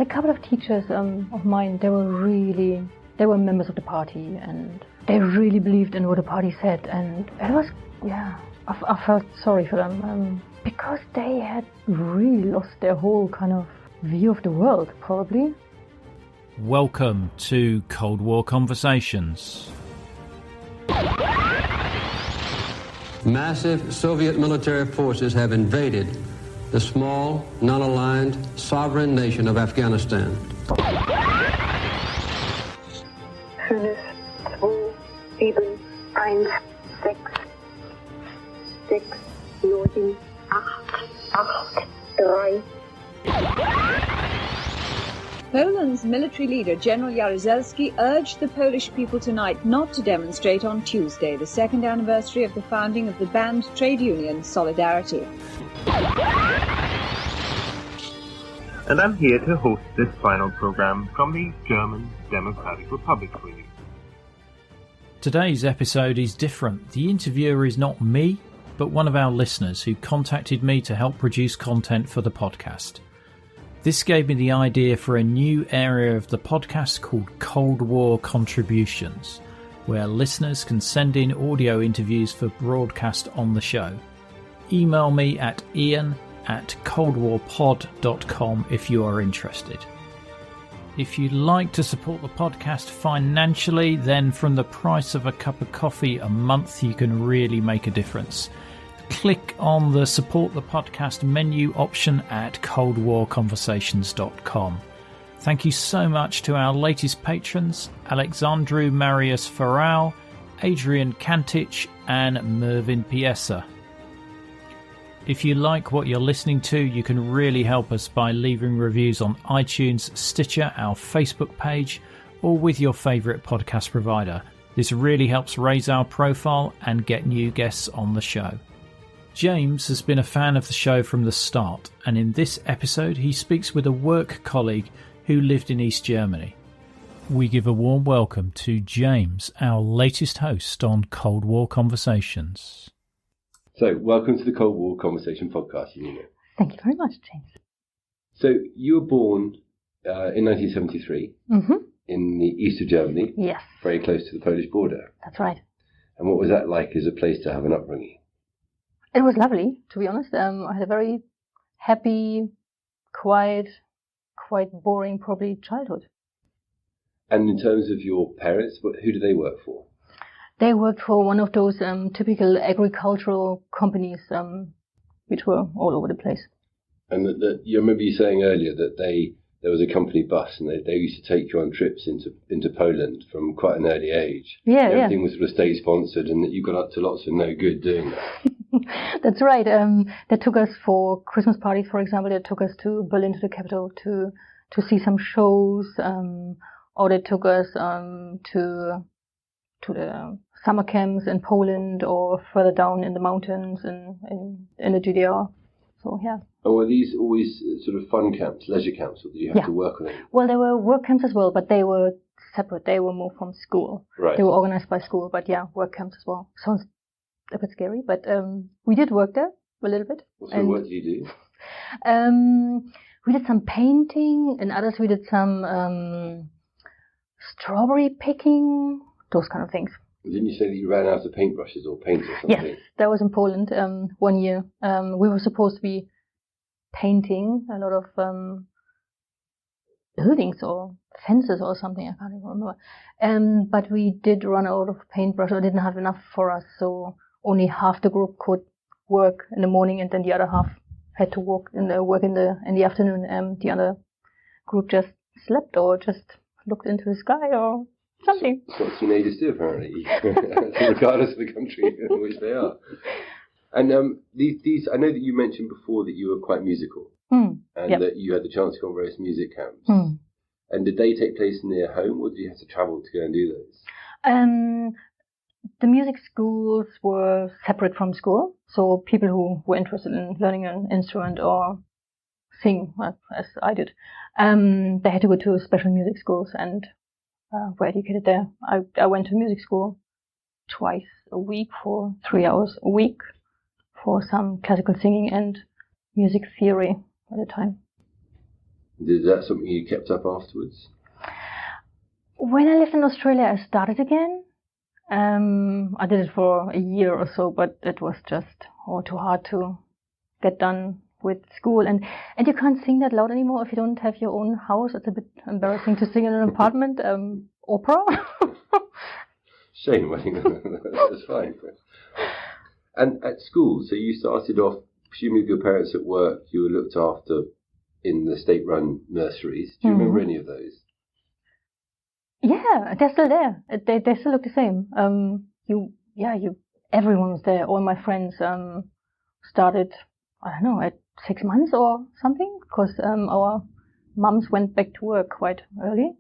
A couple of teachers of mine, they were members of the party, and they really believed in what the party said, and it was, I felt sorry for them, because they had really lost their whole kind of view of the world, probably. Welcome to Cold War Conversations. Massive Soviet military forces have invaded the small, non-aligned, sovereign nation of Afghanistan. 5, 4, 7, 1, 6, 6, 9, 8, 3. Poland's military leader, General Jaruzelski, urged the Polish people tonight not to demonstrate on Tuesday, the second anniversary of the founding of the banned trade union Solidarity. And I'm here to host this final program from the German Democratic Republic for you. Today's episode is different. The interviewer is not me, but one of our listeners who contacted me to help produce content for the podcast. This gave me the idea for a new area of the podcast called Cold War Contributions, where listeners can send in audio interviews for broadcast on the show. Email me at ian@coldwarpod.com if you are interested. If you'd like to support the podcast financially, then from the price of a cup of coffee a month, you can really make a difference. Click on the support the podcast menu option at coldwarconversations.com. Thank you so much to our latest patrons, Alexandru Marius Farao, Adrian Kantich and Mervyn Piesa. If you like what you're listening to, you can really help us by leaving reviews on iTunes, Stitcher, our Facebook page, or with your favourite podcast provider. This really helps raise our profile and get new guests on the show. James has been a fan of the show from the start, and in this episode he speaks with a work colleague who lived in East Germany. We give a warm welcome to James, our latest host on Cold War Conversations. So, welcome to the Cold War Conversation podcast, Janina. Thank you very much, James. So, you were born in 1973 in the east of Germany. Yes. Very close to the Polish border. That's right. And what was that like as a place to have an upbringing? It was lovely, to be honest. I had a very happy, quiet, quite boring, probably, childhood. And in terms of your parents, who do they work for? They worked for one of those typical agricultural companies, which were all over the place. And you remember you saying earlier that there was a company bus, and they used to take you on trips into Poland from quite an early age. Yeah, everything was sort of state sponsored, and that you got up to lots of no good doing that. That's right. They took us for Christmas parties, for example. They took us to Berlin, to the capital, to see some shows, or they took us to the summer camps in Poland, or further down in the mountains in the GDR. So yeah. And were these always sort of fun camps, leisure camps, or did you have to work on them? Well, there were work camps as well, but they were separate. They were more from school. Right. They were organized by school, but yeah, work camps as well. Sounds a bit scary, but we did work there a little bit. What sort of work did you do? We did some painting, and others we did some strawberry picking, those kind of things. Didn't you say that you ran out of paintbrushes or paint or something? Yes, that was in Poland 1 year. We were supposed to be painting a lot of buildings or fences or something, I can't even remember. But we did run out of paintbrush, or didn't have enough for us, so only half the group could work in the morning, and then the other half had to work in the afternoon. The other group just slept or just looked into the sky or something. That's what teenagers do, apparently, regardless of the country in which they are. And these, I know that you mentioned before that you were quite musical, and that you had the chance to go on various music camps. And did they take place near home, or did you have to travel to go and do those? The music schools were separate from school, so people who were interested in learning an instrument or sing, as I did, they had to go to special music schools and were educated there. I went to music school twice a week for 3 hours a week for some classical singing and music theory at the time. Is that something you kept up afterwards? When I lived in Australia, I started again. I did it for a year or so, but it was just too hard to get done with school. And you can't sing that loud anymore if you don't have your own house. It's a bit embarrassing to sing in an apartment. Opera. Shame, I think that's fine. And at school, so you started off, presumably with your parents at work, you were looked after in the state-run nurseries. Do you remember any of those? Yeah, they're still there. They still look the same. Everyone was there. All my friends started, I don't know, at 6 months or something, because our mums went back to work quite early.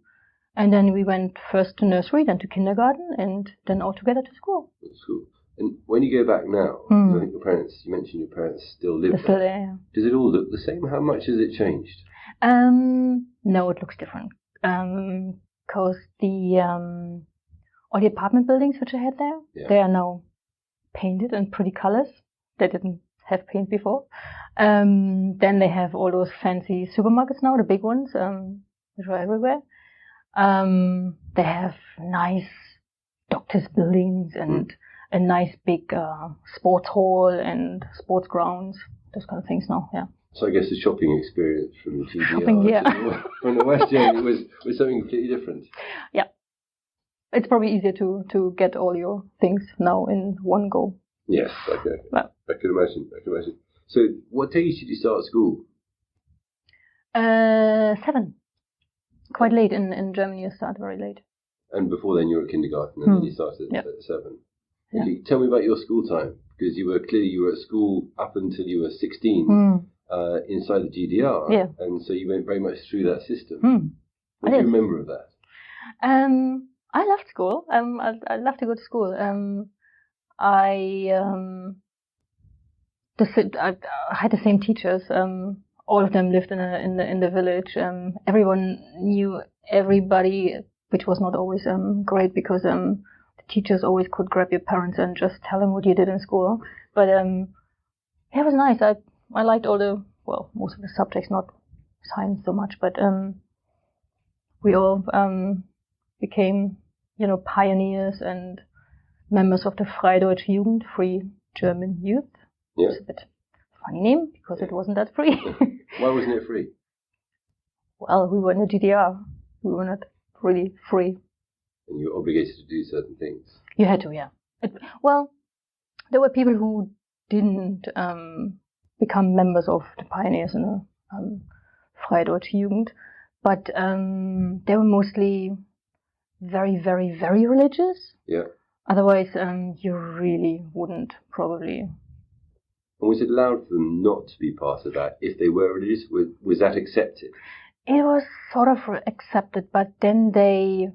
And then we went first to nursery, then to kindergarten, and then all together to school. School. And when you go back now, I think you mentioned your parents still live there. Still there, yeah. Does it all look the same? How much has it changed? No, it looks different. Because all the apartment buildings which I had there, they are now painted in pretty colors. They didn't have paint before. Then they have all those fancy supermarkets now, the big ones, which are everywhere. They have nice doctors' buildings and a nice big sports hall and sports grounds, those kind of things now, yeah. So I guess the shopping experience from the GDR from the West End was something completely different. Yeah. It's probably easier to get all your things now in one go. Yes, okay. Well, I can imagine. So what age did you start school? 7. Quite late in Germany, you start very late. And before then you were at kindergarten and then you started at 7. Yeah. Okay, tell me about your school time, because you were at school up until you were 16 inside the GDR, and so you went very much through that system. What do you remember of that? I loved school. I loved to go to school. I had the same teachers. All of them lived in the village. Everyone knew everybody, which was not always great, because the teachers always could grab your parents and just tell them what you did in school. But it was nice. I liked most of the subjects, not science so much, but we all became, pioneers and members of the Freideutsche Jugend, Free German Youth. Yeah. It's a bit funny name, because it wasn't that free. Why wasn't it free? Well, we were in the GDR. We were not really free. And you were obligated to do certain things. You had to, yeah. There were people who didn't become members of the pioneers in the Freideutsche Jugend, but they were mostly very, very, very religious. Yeah. Otherwise, you really wouldn't probably. And was it allowed for them not to be part of that if they were religious? Was that accepted? It was sort of accepted, but then they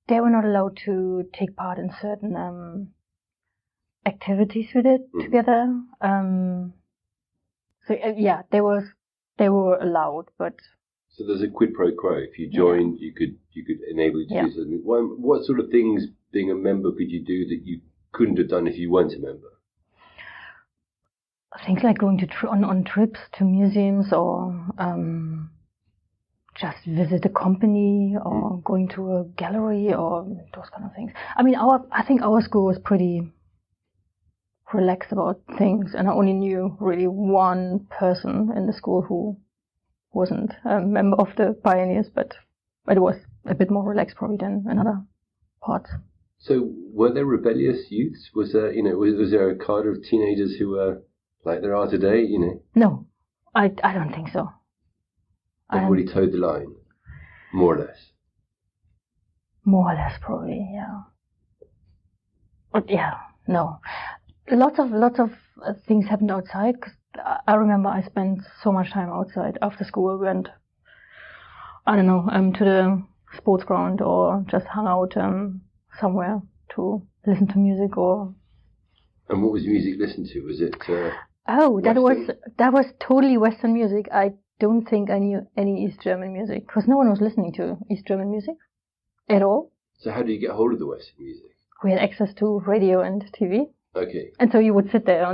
were not allowed to take part in certain activities with it together. They were allowed, but. So there's a quid pro quo. If you joined, you could enable you to do something. What sort of things, being a member, could you do that you couldn't have done if you weren't a member? Things like going on trips to museums, or just visit a company, or going to a gallery, or those kind of things. I mean, I think our school was pretty relaxed about things, and I only knew really one person in the school who wasn't a member of the pioneers, but it was a bit more relaxed probably than in other parts. So were there rebellious youths? Was there, was there a cadre of teenagers who were like there are today, No, I don't think so. Everybody towed the line, more or less. More or less, probably, yeah. But no. Lots of things happened outside. Cause I remember I spent so much time outside after school. We went, I don't know, to the sports ground, or just hung out somewhere to listen to music, or. And what was music listened to? Was it? That was totally Western music. I don't think I knew any East German music, because no one was listening to East German music at all. So how do you get hold of the Western music? We had access to radio and TV. Okay. And so you would sit there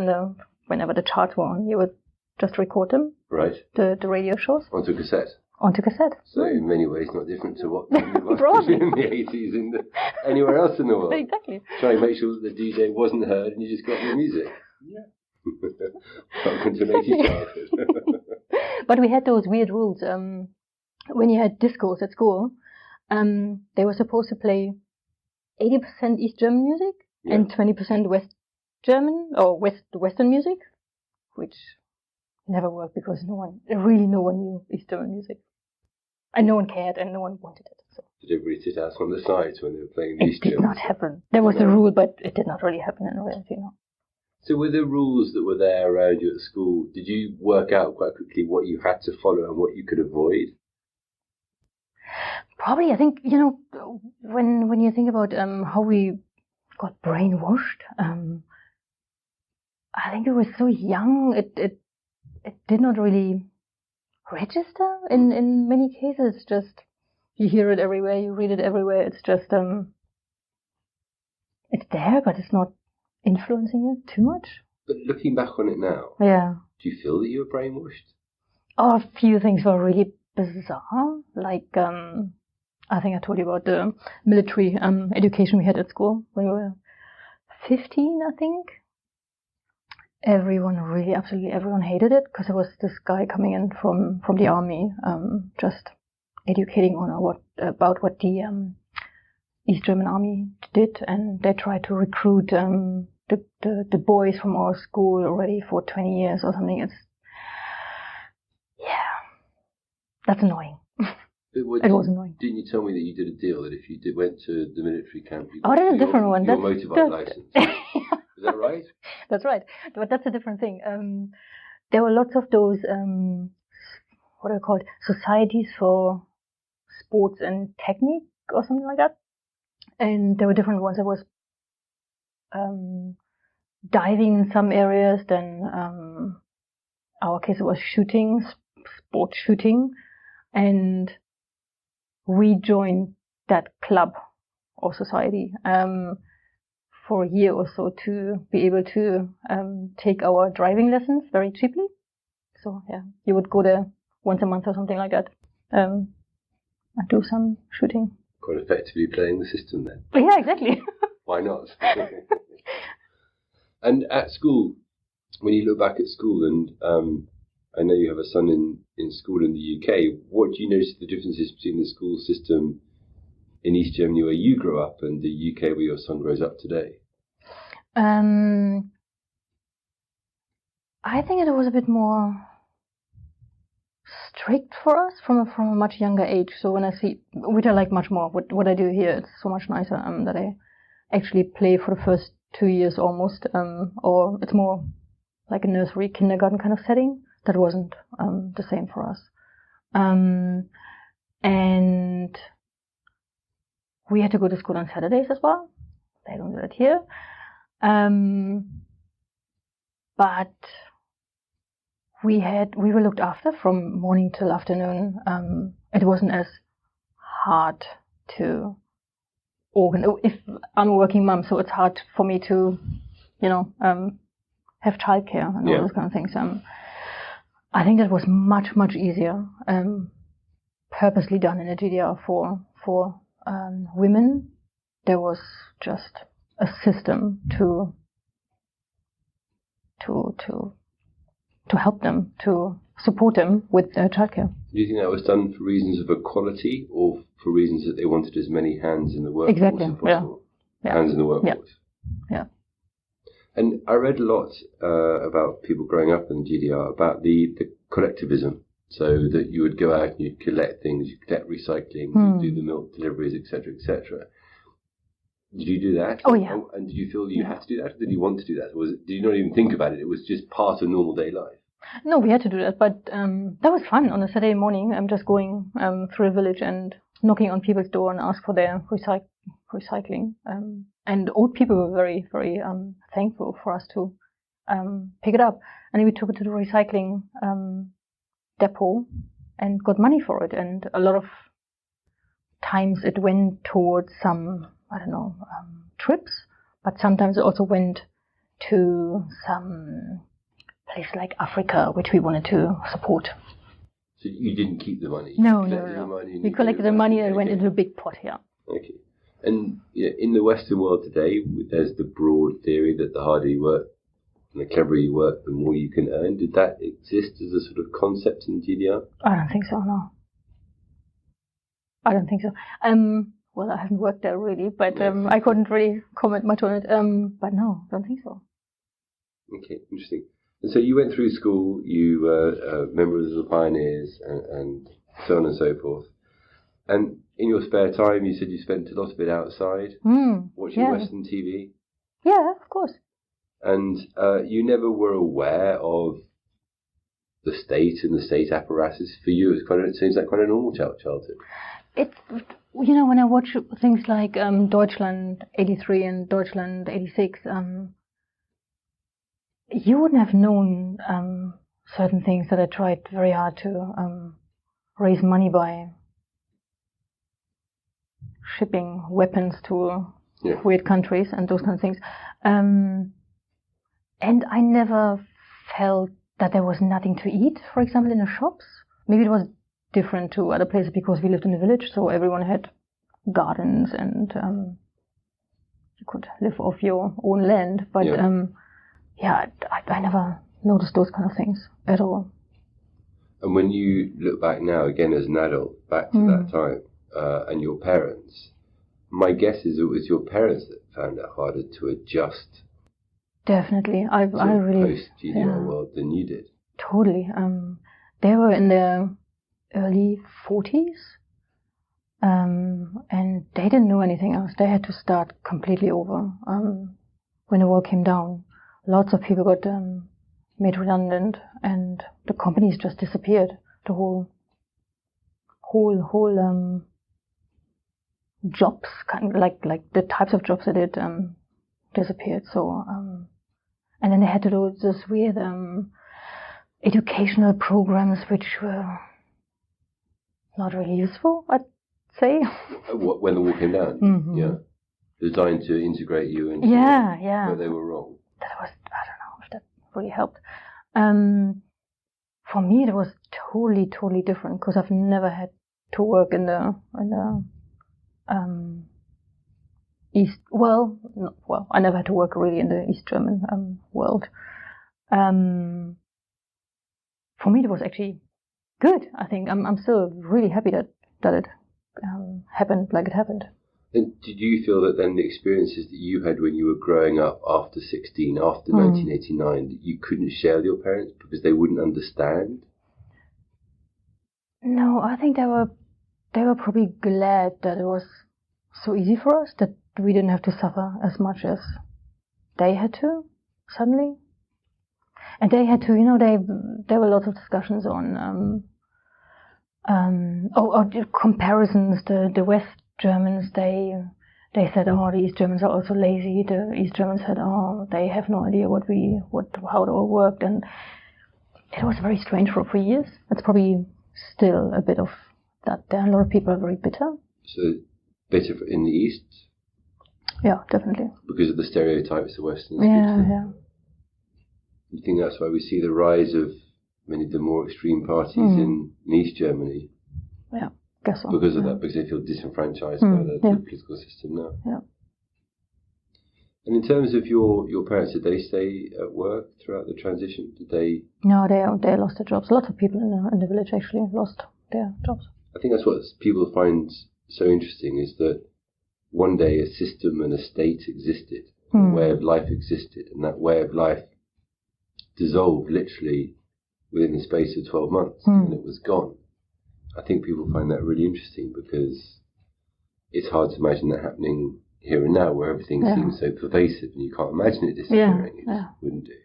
whenever the charts were on, you would just record them. Right. The radio shows. Onto cassette. Onto cassette. So in many ways not different to what was Probably. in the 80s in anywhere else in the world. Exactly. Trying to make sure that the DJ wasn't heard and you just got your music. Yeah. Welcome to an 80s childhood. But we had those weird rules. When you had discos at school, they were supposed to play 80% East German music and 20% West German or Western music, which never worked because no one knew East German music. And no one cared and no one wanted it. So. Did everybody sit out on the sides when they were playing East German? It did not happen. There was a rule, but it did not really happen in reality, no. So were there rules that were there around you at school? Did you work out quite quickly what you had to follow and what you could avoid? Probably, I think, when you think about how we got brainwashed, I think it was so young, it did not really register in many cases. It's just, you hear it everywhere, you read it everywhere, it's just, it's there, but it's not influencing you too much. But looking back on it now, do you feel that you were brainwashed? Oh, a few things were really bizarre, like, I think I told you about the military education we had at school when we were 15, I think. Absolutely everyone hated it because there was this guy coming in from the army, just educating on about what the East German army did, and they tried to recruit the boys from our school already for 20 years or something. That's annoying. It was annoying. Didn't you tell me that you did a deal that if you went to the military camp, you that's a different one. Your motorbike license. Is that right? That's right. But that's a different thing. There were lots of those, what are they called? Societies for sports and technique or something like that. And there were different ones. There was diving in some areas. Then our case it was shooting, sport shooting. And we joined that club or society for a year or so to be able to take our driving lessons very cheaply. So you would go there once a month or something like that and do some shooting. Quite effectively playing the system then. Yeah, exactly. Why not? And at school, when you look back at school, and I know you have a son in school in the UK, what do you notice the differences between the school system in East Germany where you grew up and the UK where your son grows up today? I think it was a bit more strict for us from a much younger age. So when I see, which I like much more, what I do here, it's so much nicer that I actually play for the first 2 years almost, or it's more like a nursery, kindergarten kind of setting. That wasn't the same for us. And we had to go to school on Saturdays as well. They don't do that here. But we were looked after from morning till afternoon. It wasn't as hard to organize. If I'm a working mum, so it's hard for me to, have childcare and all those kind of things. I think that was much, much easier, purposely done in a GDR for women. There was just a system to help them, to support them with their childcare. Do you think that was done for reasons of equality or for reasons that they wanted as many hands in the workforce as possible? Yeah. Hands in the workforce. Yeah. And I read a lot about people growing up in GDR about the collectivism. So that you would go out and you'd collect things, you'd collect recycling, you'd do the milk deliveries, etc., etc. Did you do that? Oh, yeah. And did you feel you had to do that? Or did you want to do that? Or did you not even think about it? It was just part of normal day life? No, we had to do that. But that was fun. On a Saturday morning, I'm just going through a village and knocking on people's door and ask for their recycling. And old people were very, very thankful for us to pick it up. And then we took it to the recycling depot and got money for it. And a lot of times it went towards some, trips, but sometimes it also went to some places like Africa, which we wanted to support. So you didn't keep the money? No. We collected the money and went into a big pot, yeah. Okay. And in the Western world today, there's the broad theory that the harder you work and the cleverer you work, the more you can earn. Did that exist as a sort of concept in GDR? I don't think so, no. I don't think so. Well, I haven't worked there really, but I couldn't really comment much on it. But no, I don't think so. Okay, interesting. And so you went through school, you were members of the Pioneers and so on and so forth. And in your spare time, you said you spent a lot of it outside, watching Western TV? Yeah, of course. And you never were aware of the state and the state apparatus. For you, it seems like quite a normal childhood. When I watch things like Deutschland 83 and Deutschland 86, you wouldn't have known certain things that I tried very hard to raise money by shipping weapons to weird countries and those kind of things. And I never felt that there was nothing to eat, for example, in the shops. Maybe it was different to other places because we lived in a village, so everyone had gardens and you could live off your own land. But I never noticed those kind of things at all. And when you look back now, again as an adult, back to that time, and your parents, my guess is it was your parents that found it harder to adjust. Definitely. I really post-GDR world than you did. Totally. They were in their early 40s, and they didn't know anything else. They had to start completely over when the wall came down. Lots of people got made redundant, and the companies just disappeared. The whole jobs, kind of like the types of jobs they did, disappeared. So, and then they had to do this weird educational programs, which were not really useful, I'd say. When the wall came down, designed to integrate you into but they were wrong. That was, I don't know if that really helped. For me, it was totally different because I've never had to work in the East. I never had to work really in the East German world. For me, it was actually good. I think I'm still really happy that it happened like it happened. And did you feel that then the experiences that you had when you were growing up after 16, after 1989, that you couldn't share with your parents because they wouldn't understand? No, I think they were probably glad that it was so easy for us, that we didn't have to suffer as much as they had to suddenly. And they had to, there were lots of discussions on comparisons. The West Germans, they said, the East Germans are also lazy. The East Germans said, they have no idea how it all worked. And it was very strange for years. It's probably still a bit of that there. A lot of people are very bitter. So bitter in the East? Yeah, definitely. Because of the stereotypes of Westerners? Yeah. You think that's why we see the rise of many of the more extreme parties in East Germany? Yeah, guess so. Because of that, because they feel disenfranchised by the political system now. Yeah. And in terms of your parents, did they stay at work throughout the transition? Did they? No, they lost their jobs. Lots of people in the village actually lost their jobs. I think that's what people find so interesting, is that one day a system and a state existed, a way of life existed, and that way of life dissolved literally within the space of 12 months, and it was gone. I think people find that really interesting because it's hard to imagine that happening here and now, where everything seems so pervasive and you can't imagine it disappearing. It just wouldn't do.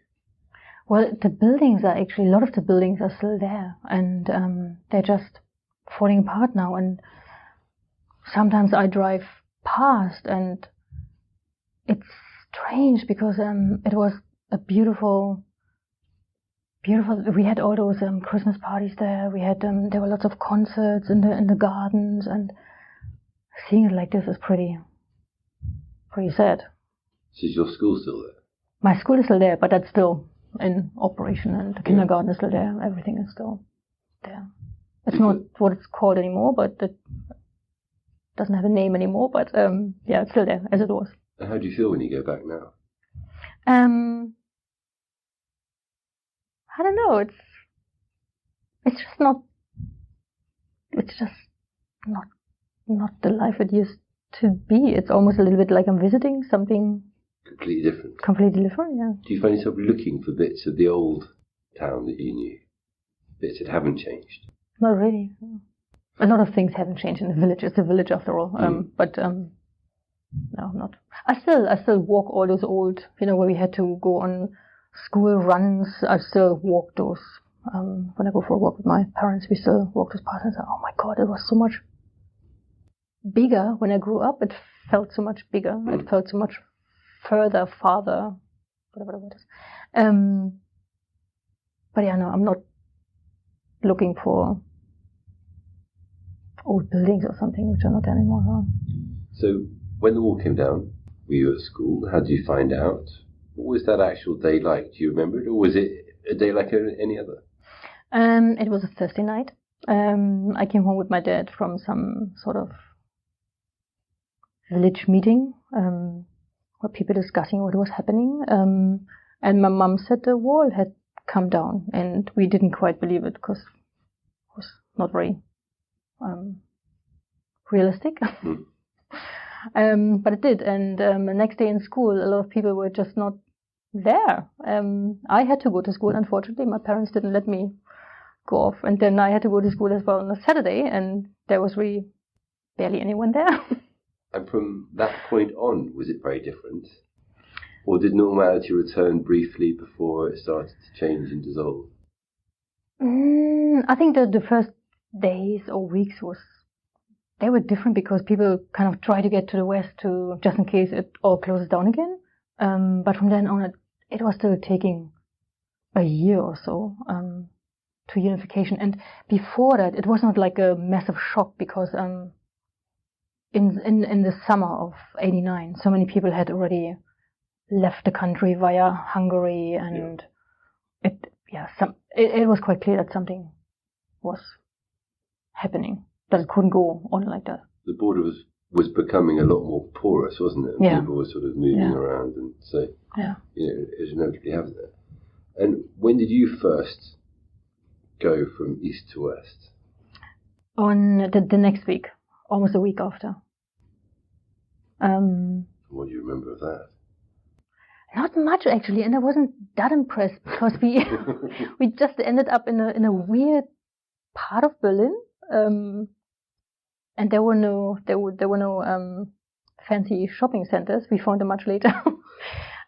Well, the buildings are actually, a lot of the buildings are still there, and they're just falling apart now. And sometimes I drive past and it's strange because it was a beautiful, we had all those Christmas parties there. We had there were lots of concerts in the gardens, and seeing it like this is pretty sad. So is your school still there? My school is still there, but that's still in operation, and the kindergarten is still there. Everything is still there. It's not what it's called anymore, but it doesn't have a name anymore. But it's still there as it was. And how do you feel when you go back now? I don't know. It's just not not the life it used to be. It's almost a little bit like I'm visiting something completely different. Completely different, yeah. Do you find yourself looking for bits of the old town that you knew? Bits that haven't changed? Not really. A lot of things haven't changed in the village. It's a village after all. But no, not. I still walk all those old, where we had to go on school runs. I still walk those. When I go for a walk with my parents, we still walk those paths and say, oh my God, it was so much bigger when I grew up. It felt so much bigger. It felt so much farther, whatever the word is. But yeah, no, I'm not looking for old buildings or something which are not there anymore. No. So when the wall came down, were you at school? How did you find out? What was that actual day like? Do you remember it, or was it a day like any other? It was a Thursday night. I came home with my dad from some sort of village meeting where people discussing what was happening. And my mum said the wall had come down, and we didn't quite believe it because it was not very realistic. But it did, and the next day in school, a lot of people were just not there. I had to go to school, unfortunately. My parents didn't let me go off, and then I had to go to school as well on a Saturday, and there was really barely anyone there. And from that point on, was it very different? Or did normality return briefly before it started to change and dissolve? I think the first days or weeks they were different because people kind of try to get to the west just in case it all closes down again. But from then on, it was still taking a year or so to unification. And before that, it was not like a massive shock because in the summer of '89, so many people had already left the country via Hungary, and it was quite clear that something was happening, that it couldn't go on like that. The border was becoming a lot more porous, wasn't it? And people were sort of moving around, and so it was inevitably happening there. And when did you first go from east to west? On the next week, almost a week after. What do you remember of that? Not much actually, and I wasn't that impressed because we just ended up in a weird part of Berlin, and there were no fancy shopping centers. We found them much later.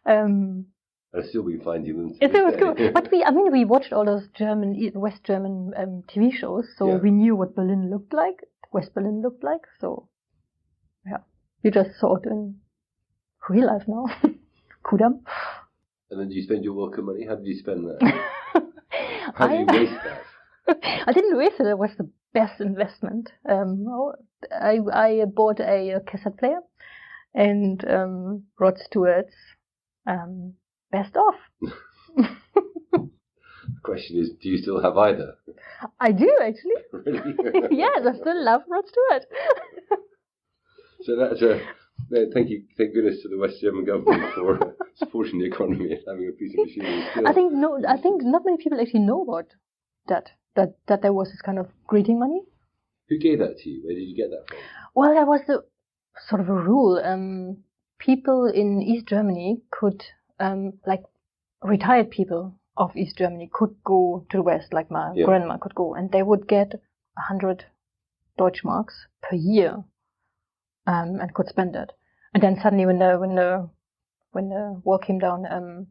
I've still been finding them. It was cool, but we watched all those West German TV shows, so we knew what Berlin looked like, West Berlin looked like. So you just saw it in real life now. Kudam. And then did you spend your welcome money? How did you spend that? How did you waste that? I didn't waste it. It was the best investment. I bought a cassette player and Rod Stewart's Best Of. The question is, do you still have either? I do, actually. Really? Yes, I still love Rod Stewart. So that's thank goodness to the West German government for supporting the economy and having a piece of machinery still. I think not many people actually know about that there was this kind of greeting money. Who gave that to you? Where did you get that from? Well, there was sort of a rule. People in East Germany could, like retired people of East Germany could go to the West, like my grandma could go, and they would get 100 Deutschmarks per year. And could spend it. And then suddenly, when the wall came down,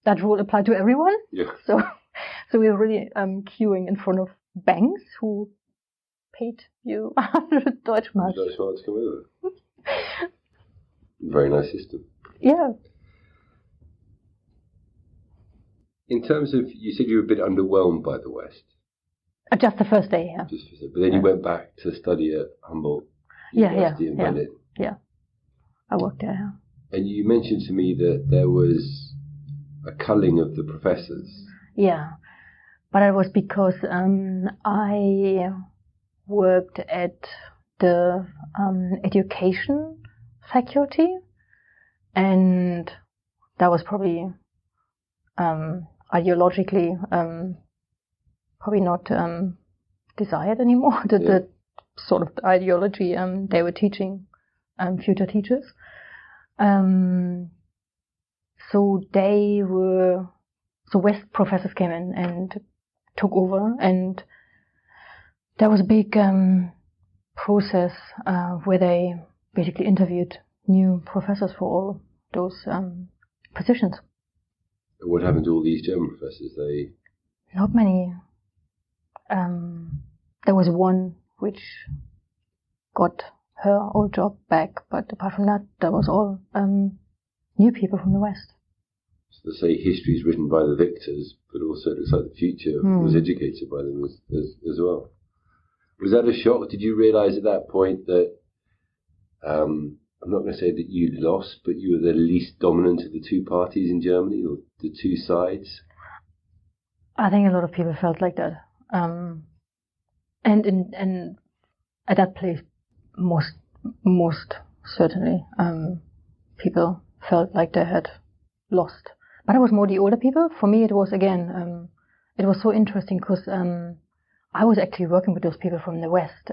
that rule applied to everyone. Yeah. So we were really queuing in front of banks who paid you 100 Deutschmarks. Deutschmarks come over. Very nice system. Yeah. In terms of, you said you were a bit underwhelmed by the West. Just the first day, yeah. But then you went back to study at Humboldt. University in Berlin. Yeah. I worked there. And you mentioned to me that there was a culling of the professors. Yeah, but it was because I worked at the education faculty, and that was probably ideologically probably not desired anymore. The sort of ideology they were teaching future teachers. So West professors came in and took over, and there was a big process where they basically interviewed new professors for all those positions. What happened to all these German professors? Not many. There was one which got her old job back, but apart from that, that was all new people from the West. So they say history is written by the victors, but also it looks like the future was educated by them as well. Was that a shock? Did you realise at that point that, I'm not going to say that you lost, but you were the least dominant of the two parties in Germany, or the two sides? I think a lot of people felt like that. And at that place, most certainly, people felt like they had lost. But it was more the older people. For me, it was again, it was so interesting because I was actually working with those people from the West.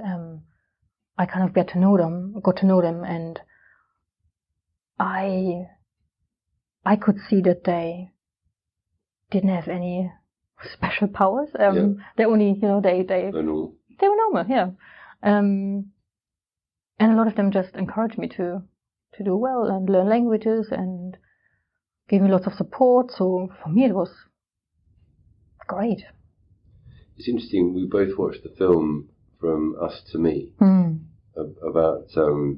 I kind of got to know them, and I could see that they didn't have any special powers. They only, they were normal, yeah. And a lot of them just encouraged me to do well and learn languages and gave me lots of support. So for me, it was great. It's interesting. We both watched the film From Us to Me about a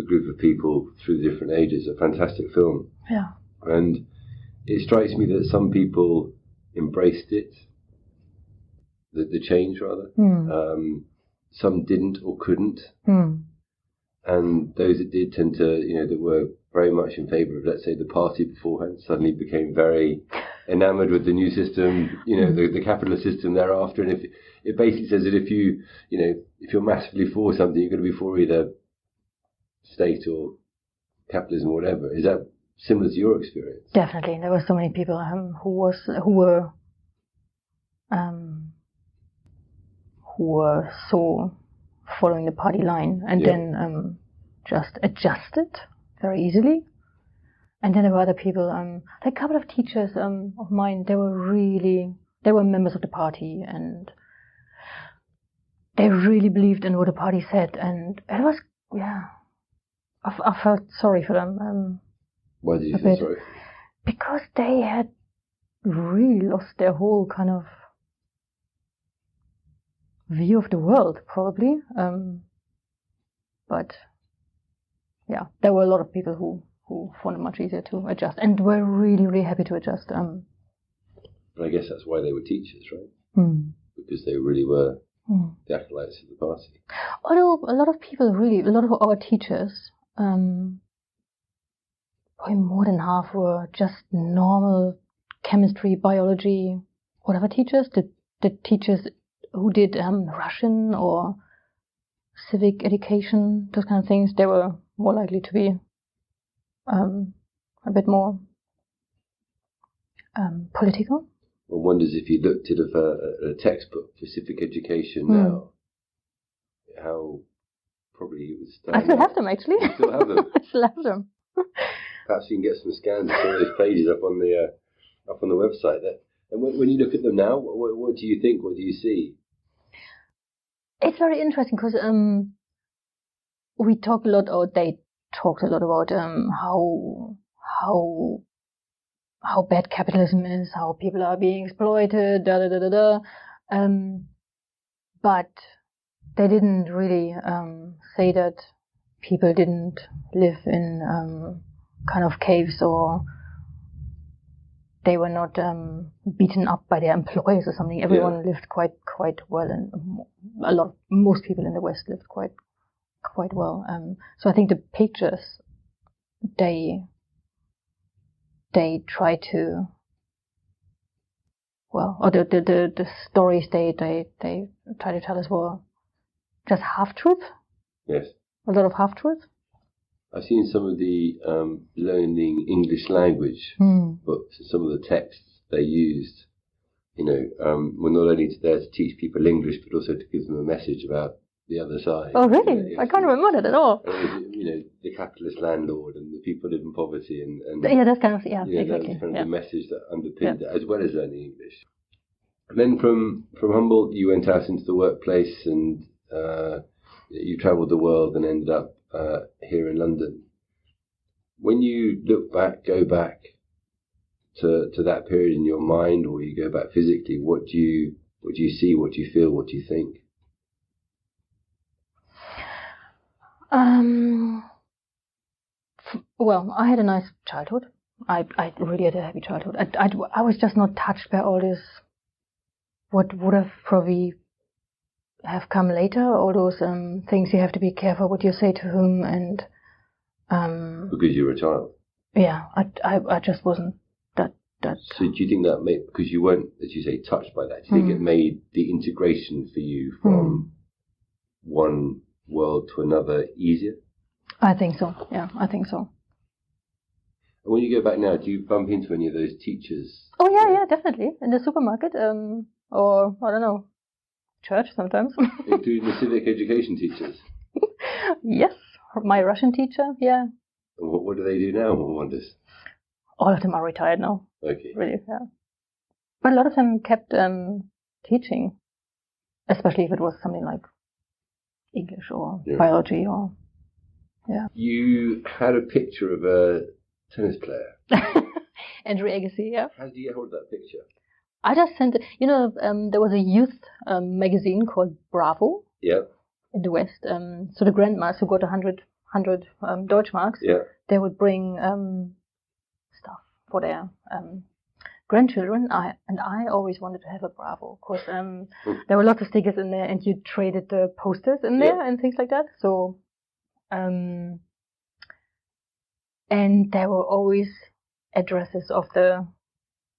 group of people through different ages. A fantastic film. Yeah. And it strikes me that some people embraced it, the change rather. Some didn't or couldn't. And those that did tend to, that were very much in favour of, let's say, the party beforehand, suddenly became very enamoured with the new system, the capitalist system thereafter. And if it basically says that if you're massively for something, you're going to be for either state or capitalism or whatever. Is that similar to your experience? Definitely. There were so many people who were so following the party line, and then just adjusted very easily. And then there were other people, like a couple of teachers of mine, they were members of the party, and they really believed in what the party said, and it was, I felt sorry for them. Why did you feel sorry? Because they had really lost their whole kind of view of the world, probably. But yeah, there were a lot of people who found it much easier to adjust and were really, really happy to adjust. But I guess that's why they were teachers, right? Because they really were the acolytes of the party. Although a lot of our teachers, probably more than half were just normal chemistry, biology, whatever teachers. The teachers who did Russian or civic education, those kind of things, they were more likely to be a bit more political. One wonders if you looked at a textbook for civic education now, how probably it was. I still have them, actually. You still have them? I still have them. Perhaps you can get some scans of some of those pages up on the website. And when you look at them now, what do you think? What do you see? It's very interesting because we talk a lot, or they talked a lot about how bad capitalism is, how people are being exploited, but they didn't really say that people didn't live in kind of caves, or they were not beaten up by their employers or something. Everyone lived quite well, and most people in the West lived quite well. So I think the pictures they they try to, or the stories they try to tell us were just half-truth. Yes. A lot of half-truth. I've seen some of the learning English language books, some of the texts they used, were not only there to teach people English, but also to give them a message about the other side. Oh, really? I can't remember that at all. The capitalist landlord and the people live in poverty, and that's kind of exactly. That was kind of the message that underpinned it, as well as learning English. And then from Humboldt, you went out into the workplace, and you travelled the world and ended up here in London. When you go back to that period in your mind, or you go back physically, what do you see? What do you feel? What do you think? Well, I had a nice childhood. I really had a happy childhood. I was just not touched by all this. What would have probably have come later? All those things you have to be careful what you say to whom, and because you were a child. Yeah, I just wasn't that. So do you think that made, because you weren't, as you say, touched by that? Do you think it made the integration for you from one world to another easier? I think so. Yeah, I think so. And when you go back now, do you bump into any of those teachers? Oh yeah, definitely in the supermarket, or I don't know, church sometimes. Including the civic education teachers. Yes, my Russian teacher. Yeah. And what do they do now? One wonders. All of them are retired now. Okay. Really, yeah. But a lot of them kept teaching, especially if it was something like English or biology or. Yeah. You had a picture of a tennis player. Andrew Agassi, yeah. How did you get hold of that picture? I just sent it. There was a youth magazine called Bravo. Yeah. In the West. So the grandmas who got 100 Deutschmarks, they would bring stuff for their grandchildren. I always wanted to have a Bravo, because there were lots of stickers in there, and you traded the posters in there and things like that. So, and there were always addresses of the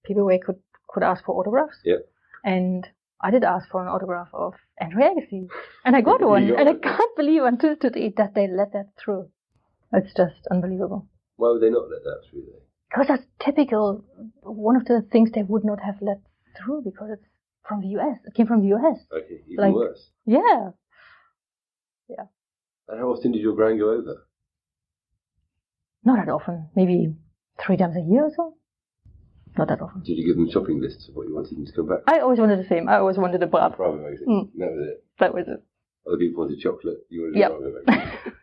people where you could ask for autographs. Yeah. And I did ask for an autograph of Andrew Agassi, and I got one, and I can't believe until today that they let that through. It's just unbelievable. Why would they not let that through then? Because that's typical. One of the things they would not have let through, because it's from the US. It came from the US. Okay, even worse. Yeah. Yeah. And how often did your grand go over? Not that often. Maybe 3 times a year or so. Not that often. Did you give them shopping lists of what you wanted them to come back? I always wanted the same. I always wanted a Bob. Bravo magazine. That was it. That was it. Other people wanted chocolate. You wanted a Bravo magazine.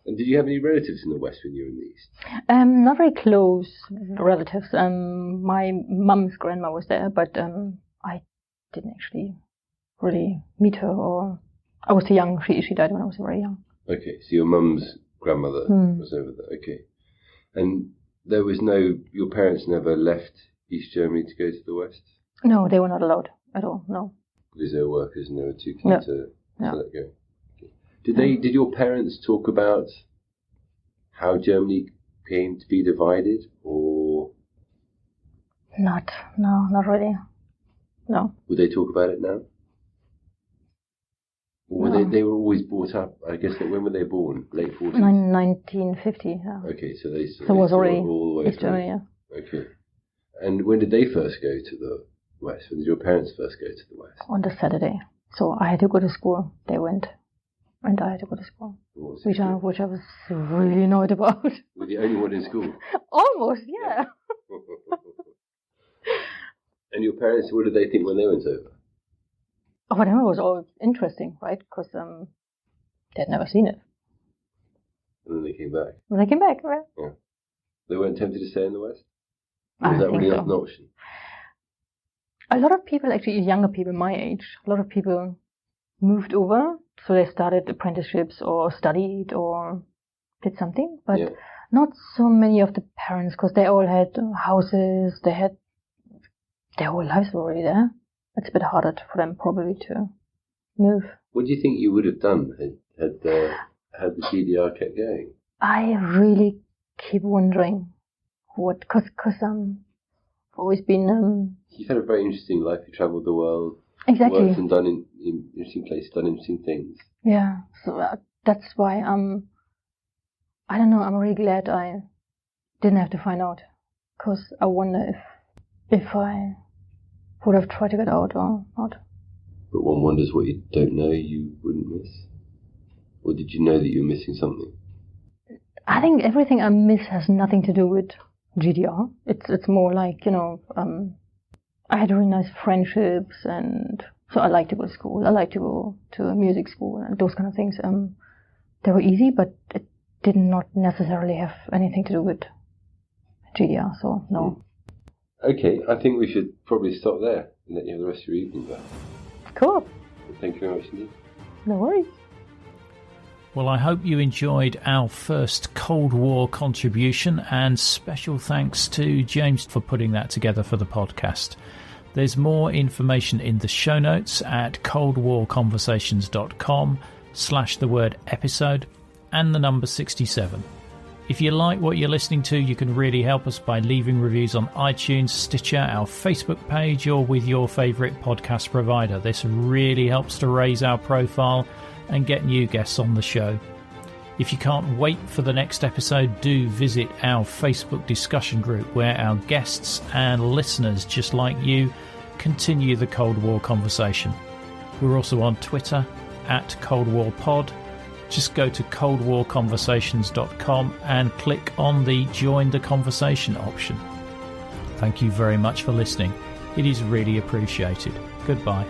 And did you have any relatives in the West when you were in the East? Not very close relatives. My mum's grandma was there, but I didn't actually really meet her, or I was too young. She died when I was very young. Okay, so your mum's grandmother was over there. Okay. And there was your parents never left East Germany to go to the West? No, they were not allowed at all, no. Because they were workers and they were too keen to let go. Okay. Did your parents talk about how Germany came to be divided, or? Not really. No. Would they talk about it now? Or they were always brought up, I guess, when were they born? Late 40s? 1950, yeah. Okay, so they was already all the way East Germany, yeah. Okay. And when did they first go to the West? When did your parents first go to the West? On the Saturday. So I had to go to school. They went. And I had to go to school. Which I was really annoyed about. Were the only one in school? Almost, yeah. And your parents, what did they think when they went over? Oh, for them it was all interesting, right? Because they'd never seen it. And then they came back. When they came back, right? Yeah. They weren't tempted to stay in the West? Or was that really not an option? A lot of people, actually younger people my age, a lot of people moved over, so they started apprenticeships or studied or did something, but not so many of the parents, because they all had houses, they had their whole lives were already there. It's a bit harder for them probably to move. What do you think you would have done had the GDR kept going? I really keep wondering Because I've always been. You've had a very interesting life. You travelled the world. Exactly. Worked and done in interesting places, done interesting things. Yeah, so that's why I don't know. I'm really glad I didn't have to find out, because I wonder if I would have tried to get out or not. But one wonders what you don't know you wouldn't miss. Or did you know that you were missing something? I think everything I miss has nothing to do with GDR. It's more like, I had really nice friendships, and so I like to go to school. I like to go to a music school and those kind of things. They were easy, but it did not necessarily have anything to do with GDR, so no. Okay, I think we should probably stop there and let you have the rest of your evening back. Cool. Thank you very much indeed. No worries. Well, I hope you enjoyed our first Cold War contribution, and special thanks to James for putting that together for the podcast. There's more information in the show notes at coldwarconversations.com/the-word episode and the number 67. If you like what you're listening to, you can really help us by leaving reviews on iTunes, Stitcher, our Facebook page, or with your favourite podcast provider. This really helps to raise our profile and get new guests on the show. If you can't wait for the next episode, do visit our Facebook discussion group where our guests and listeners just like you continue the Cold War conversation. We're also on Twitter at Cold War Pod. Just go to coldwarconversations.com and click on the Join the Conversation option. Thank you very much for listening. It is really appreciated. Goodbye.